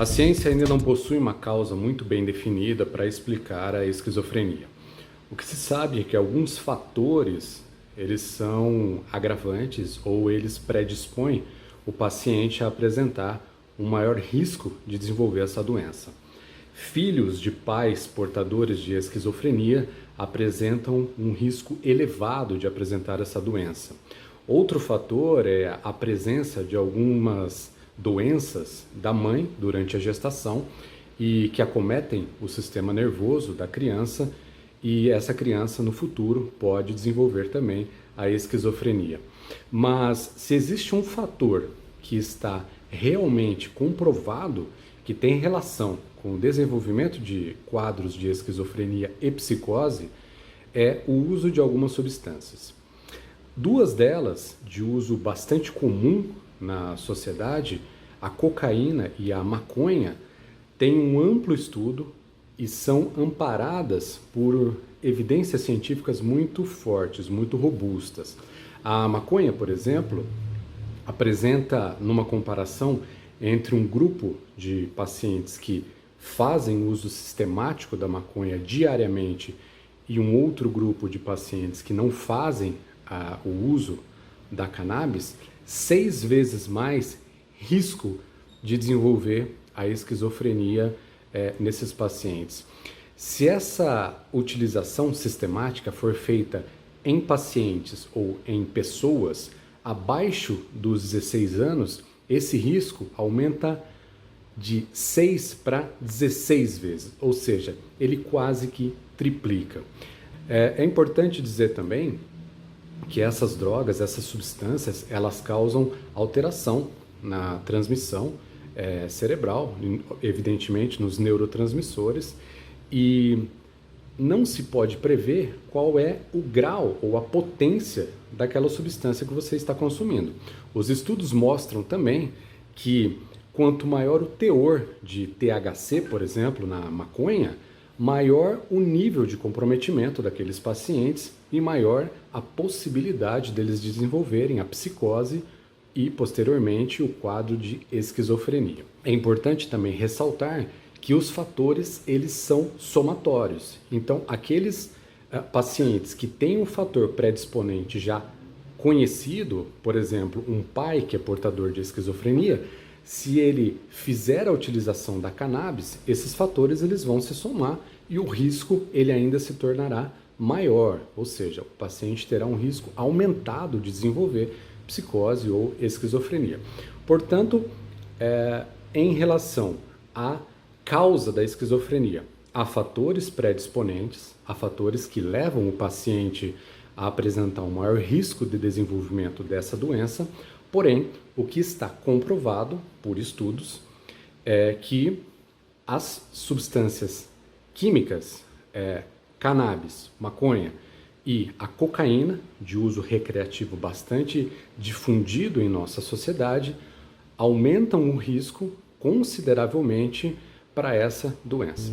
A ciência ainda não possui uma causa muito bem definida para explicar a esquizofrenia. O que se sabe é que alguns fatores, eles são agravantes ou eles predispõem o paciente a apresentar um maior risco de desenvolver essa doença. Filhos de pais portadores de esquizofrenia apresentam um risco elevado de apresentar essa doença. Outro fator é a presença de algumas doenças da mãe durante a gestação e que acometem o sistema nervoso da criança, e essa criança no futuro pode desenvolver também a esquizofrenia. Mas se existe um fator que está realmente comprovado que tem relação com o desenvolvimento de quadros de esquizofrenia e psicose, é o uso de algumas substâncias. Duas delas, de uso bastante comum na sociedade, a cocaína e a maconha, têm um amplo estudo e são amparadas por evidências científicas muito fortes, muito robustas. A maconha, por exemplo, apresenta, numa comparação entre um grupo de pacientes que fazem uso sistemático da maconha diariamente e um outro grupo de pacientes que não fazem o uso da cannabis, 6 vezes mais risco de desenvolver a esquizofrenia nesses pacientes. Se essa utilização sistemática for feita em pacientes ou em pessoas abaixo dos 16 anos, esse risco aumenta de 6 para 16 vezes, ou seja, ele quase que triplica. É importante dizer também que essas drogas, essas substâncias, elas causam alteração na transmissão cerebral, evidentemente nos neurotransmissores, e não se pode prever qual é o grau ou a potência daquela substância que você está consumindo. Os estudos mostram também que quanto maior o teor de THC, por exemplo, na maconha, maior o nível de comprometimento daqueles pacientes e maior a possibilidade deles desenvolverem a psicose e, posteriormente, o quadro de esquizofrenia. É importante também ressaltar que os fatores, eles são somatórios. Então, aqueles pacientes que têm um fator predisponente já conhecido, por exemplo, um pai que é portador de esquizofrenia, se ele fizer a utilização da cannabis, esses fatores eles vão se somar e o risco ele ainda se tornará maior, ou seja, o paciente terá um risco aumentado de desenvolver psicose ou esquizofrenia. Portanto, em relação à causa da esquizofrenia, há fatores predisponentes, há fatores que levam o paciente a apresentar um maior risco de desenvolvimento dessa doença, porém, o que está comprovado por estudos é que as substâncias químicas, cannabis, maconha e a cocaína, de uso recreativo bastante difundido em nossa sociedade, aumentam o risco consideravelmente para essa doença.